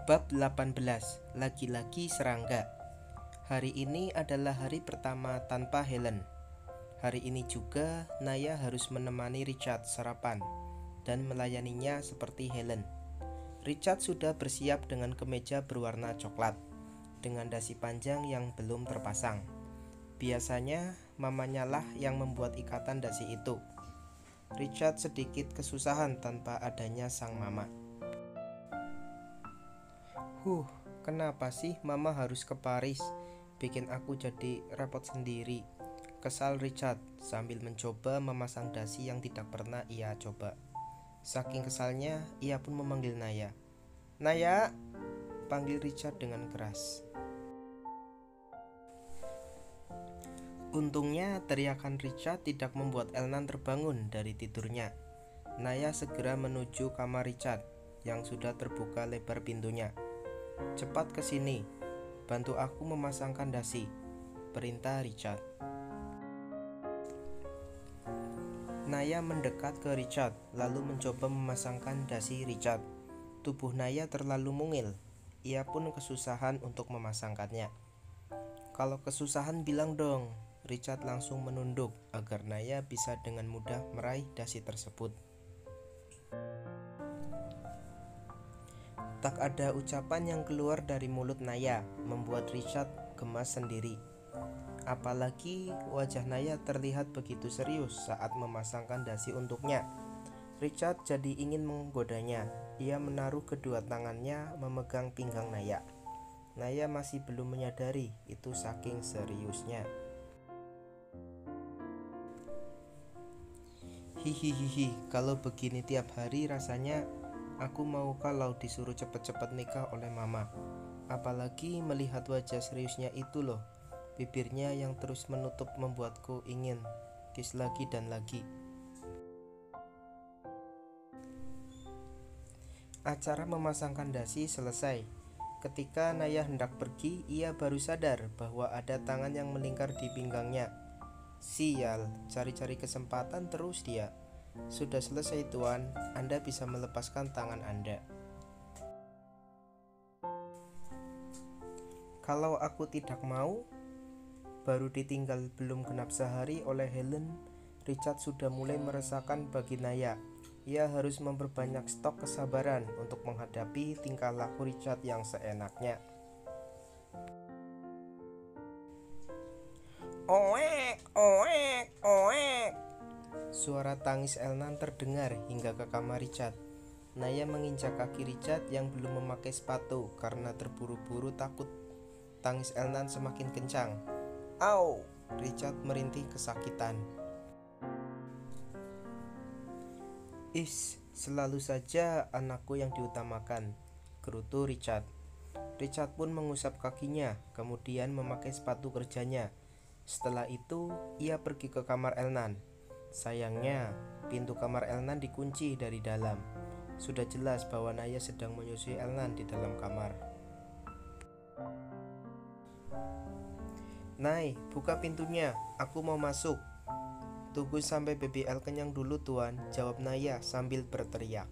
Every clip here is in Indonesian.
Bab 18. Lagi-lagi serangga. Hari ini adalah hari pertama tanpa Helen. Hari ini juga Naya harus menemani Richard sarapan dan melayaninya seperti Helen. Richard sudah bersiap dengan kemeja berwarna coklat dengan dasi panjang yang belum terpasang. Biasanya mamanya lah yang membuat ikatan dasi itu. Richard sedikit kesusahan tanpa adanya sang mama. Kenapa sih mama harus ke Paris? Bikin aku jadi repot sendiri. Kesal Richard sambil mencoba memasang dasi yang tidak pernah ia coba. Saking kesalnya, ia pun memanggil Naya. "Naya!" panggil Richard dengan keras. Untungnya teriakan Richard tidak membuat Elnan terbangun dari tidurnya. Naya segera menuju kamar Richard yang sudah terbuka lebar pintunya. "Cepat ke sini, bantu aku memasangkan dasi," perintah Richard. Naya mendekat ke Richard lalu mencoba memasangkan dasi Richard. Tubuh Naya terlalu mungil. Ia pun kesusahan untuk memasangkannya. "Kalau kesusahan bilang dong." Richard langsung menunduk agar Naya bisa dengan mudah meraih dasi tersebut. Tak ada ucapan yang keluar dari mulut Naya, membuat Richard gemas sendiri. Apalagi wajah Naya terlihat begitu serius saat memasangkan dasi untuknya. Richard jadi ingin menggodanya. Ia menaruh kedua tangannya memegang pinggang Naya. Naya masih belum menyadari itu saking seriusnya. "Hihihihi, kalau begini tiap hari rasanya aku mau kalau disuruh cepet-cepet nikah oleh mama. Apalagi melihat wajah seriusnya itu loh. Bibirnya yang terus menutup membuatku ingin kiss lagi dan lagi." Acara memasangkan dasi selesai. Ketika Naya hendak pergi, ia baru sadar bahwa ada tangan yang melingkar di pinggangnya. Sial, cari-cari kesempatan terus dia. "Sudah selesai tuan, Anda bisa melepaskan tangan Anda." "Kalau aku tidak mau?" Baru ditinggal belum genap sehari oleh Helen, Richard sudah mulai meresahkan bagi Naya. Ia harus memperbanyak stok kesabaran untuk menghadapi tingkah laku Richard yang seenaknya. "Oek, oek, oek!" Suara tangis Elnan terdengar hingga ke kamar Richard. Naya menginjak kaki Richard yang belum memakai sepatu karena terburu-buru takut. Tangis Elnan semakin kencang. "Au!" Richard merintih kesakitan. Selalu saja anakku yang diutamakan," gerutu Richard. Richard pun mengusap kakinya, kemudian memakai sepatu kerjanya. Setelah itu, ia pergi ke kamar Elnan. Sayangnya, pintu kamar Elnan dikunci dari dalam. Sudah jelas bahwa Naya sedang menyusui Elnan di dalam kamar. "Nay, buka pintunya, aku mau masuk." "Tunggu sampai baby El kenyang dulu tuan," jawab Naya sambil berteriak.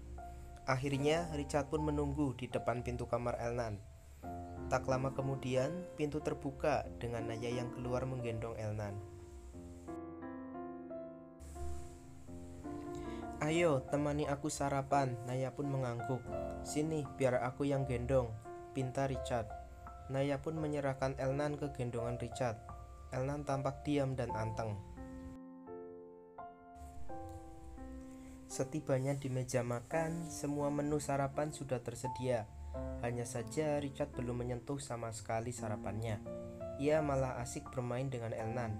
Akhirnya Richard pun menunggu di depan pintu kamar Elnan. Tak lama kemudian pintu terbuka dengan Naya yang keluar menggendong Elnan. "Ayo temani aku sarapan," Naya pun mengangguk. "Sini biar aku yang gendong," pinta Richard. Naya pun menyerahkan Elnan ke gendongan Richard. Elnan tampak diam dan anteng. Setibanya di meja makan, semua menu sarapan sudah tersedia. Hanya saja Richard belum menyentuh sama sekali sarapannya. Ia malah asik bermain dengan Elnan.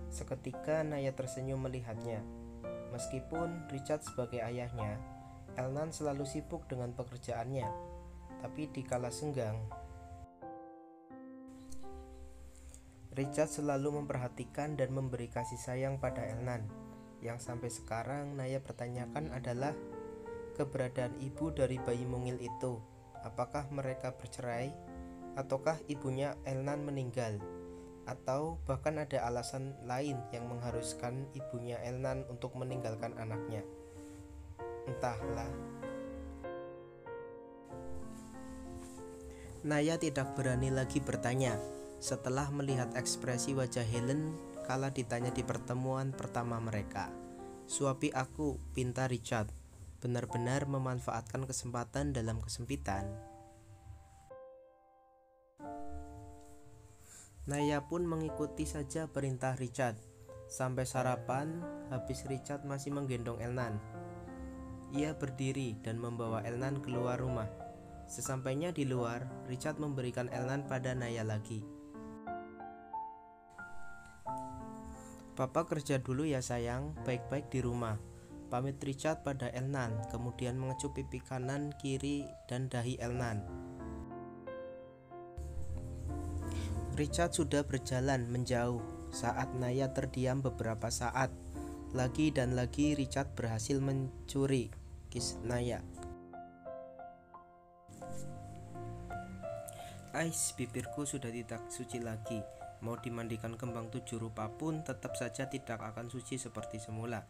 Seketika Naya tersenyum melihatnya. Meskipun Richard sebagai ayahnya, Elnan selalu sibuk dengan pekerjaannya. Tapi dikala senggang, Richard selalu memperhatikan dan memberi kasih sayang pada Elnan. Yang sampai sekarang Naya pertanyakan adalah keberadaan ibu dari bayi mungil itu. Apakah mereka bercerai? Ataukah ibunya Elnan meninggal? Atau bahkan ada alasan lain yang mengharuskan ibunya Elnan untuk meninggalkan anaknya? Entahlah. Naya tidak berani lagi bertanya setelah melihat ekspresi wajah Helen kala ditanya di pertemuan pertama mereka. "Suapi aku," pinta Richard, benar-benar memanfaatkan kesempatan dalam kesempitan. Naya pun mengikuti saja perintah Richard. Sampai sarapan, habis Richard masih menggendong Elnan. Ia berdiri dan membawa Elnan keluar rumah. Sesampainya di luar, Richard memberikan Elnan pada Naya lagi. "Papa kerja dulu ya sayang, baik-baik di rumah," pamit Richard pada Elnan, kemudian mengecup pipi kanan, kiri, dan dahi Elnan. Richard sudah berjalan menjauh saat Naya terdiam beberapa saat. Lagi dan lagi Richard berhasil mencuri kiss Naya. "Ais, bibirku sudah tidak suci lagi. Mau dimandikan kembang 7 rupa pun tetap saja tidak akan suci seperti semula.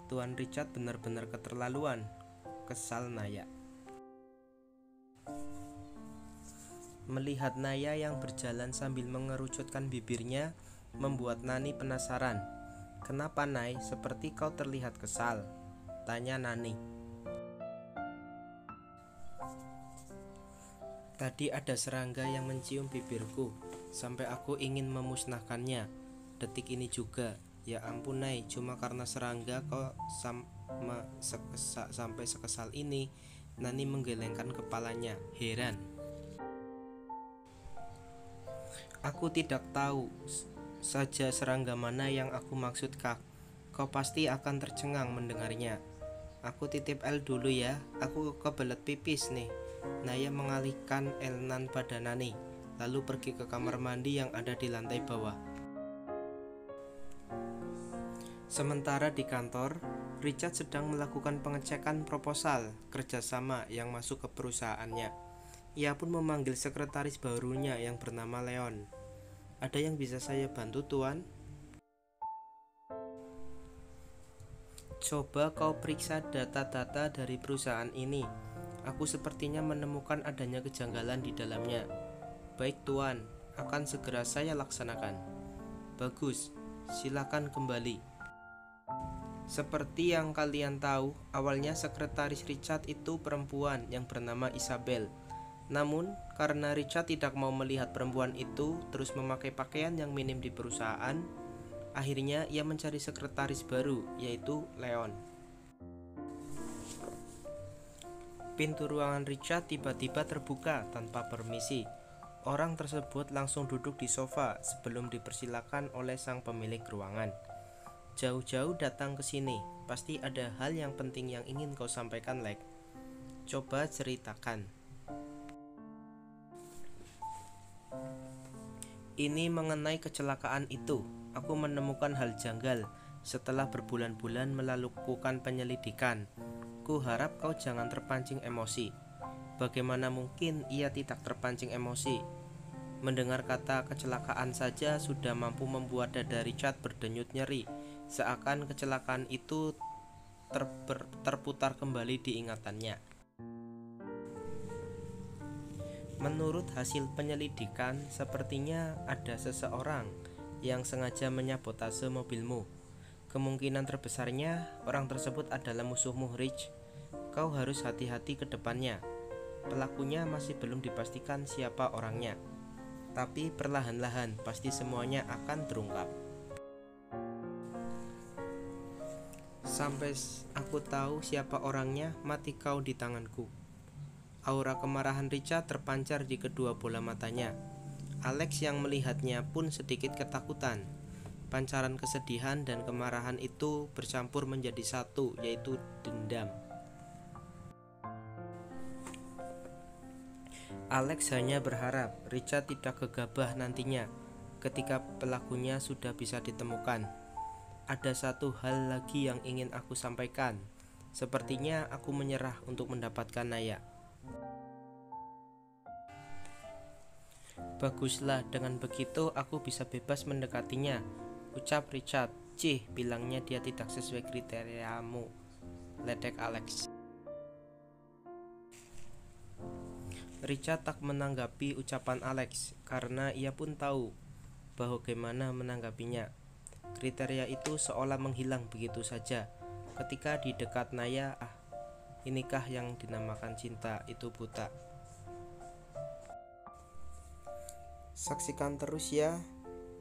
Tuan Richard benar-benar keterlaluan," kesal Naya. Melihat Naya yang berjalan sambil mengerucutkan bibirnya membuat Nani penasaran. "Kenapa, Nay? Seperti kau terlihat kesal," tanya Nani. "Tadi ada serangga yang mencium bibirku sampai aku ingin memusnahkannya. Detik ini juga. Ya ampun, Nay, cuma karena serangga kau sampai sekesal ini?" Nani menggelengkan kepalanya, heran. "Aku tidak tahu saja serangga mana yang aku maksud, Kak. Kau pasti akan tercengang mendengarnya. Aku titip El dulu ya, aku kebelet pipis nih." Naya mengalihkan Elnan pada Nani, lalu pergi ke kamar mandi yang ada di lantai bawah. Sementara di kantor, Richard sedang melakukan pengecekan proposal kerjasama yang masuk ke perusahaannya. Ia pun memanggil sekretaris barunya yang bernama Leon. "Ada yang bisa saya bantu, Tuan?" "Coba kau periksa data-data dari perusahaan ini. Aku sepertinya menemukan adanya kejanggalan di dalamnya." "Baik, Tuan, akan segera saya laksanakan." "Bagus, silakan kembali." Seperti yang kalian tahu, awalnya sekretaris Richard itu perempuan yang bernama Isabel. Namun, karena Richard tidak mau melihat perempuan itu terus memakai pakaian yang minim di perusahaan, akhirnya ia mencari sekretaris baru, yaitu Leon. Pintu ruangan Richard tiba-tiba terbuka tanpa permisi. Orang tersebut langsung duduk di sofa sebelum dipersilakan oleh sang pemilik ruangan. "Jauh-jauh datang ke sini, pasti ada hal yang penting yang ingin kau sampaikan, Lex. Coba ceritakan." "Ini mengenai kecelakaan itu. Aku menemukan hal janggal setelah berbulan-bulan melakukan penyelidikan. Ku harap kau jangan terpancing emosi." Bagaimana mungkin ia tidak terpancing emosi? Mendengar kata kecelakaan saja sudah mampu membuat dada Richard berdenyut nyeri, seakan kecelakaan itu terputar kembali di ingatannya. "Menurut hasil penyelidikan, sepertinya ada seseorang yang sengaja menyabotase mobilmu. Kemungkinan terbesarnya orang tersebut adalah musuhmu, Rich. Kau harus hati-hati ke depannya. Pelakunya masih belum dipastikan siapa orangnya, tapi perlahan-lahan pasti semuanya akan terungkap. Sampai aku tahu siapa orangnya, mati kau di tanganku." Aura kemarahan Richard terpancar di kedua bola matanya. Alex yang melihatnya pun sedikit ketakutan. Pancaran kesedihan dan kemarahan itu bercampur menjadi satu, yaitu dendam. Alex hanya berharap Richard tidak gegabah nantinya ketika pelakunya sudah bisa ditemukan. "Ada satu hal lagi yang ingin aku sampaikan. Sepertinya aku menyerah untuk mendapatkan Naya." "Baguslah, dengan begitu aku bisa bebas mendekatinya," ucap Richard. "Cih, bilangnya dia tidak sesuai kriteriamu," ledek Alex. Richard tak menanggapi ucapan Alex karena ia pun tahu bagaimana menanggapinya. Kriteria itu seolah menghilang begitu saja ketika di dekat Naya. Inikah yang dinamakan cinta itu buta. Saksikan terus ya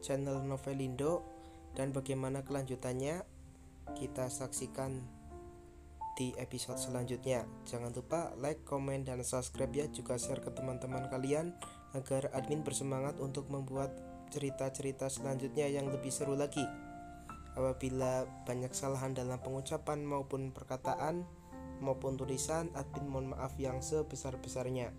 channel Novelindo, dan bagaimana kelanjutannya kita saksikan di episode selanjutnya. Jangan lupa like, komen, dan subscribe ya. Juga share ke teman-teman kalian agar admin bersemangat untuk membuat cerita-cerita selanjutnya yang lebih seru lagi. Apabila banyak kesalahan dalam pengucapan maupun perkataan maupun tulisan, admin mohon maaf yang sebesar-besarnya.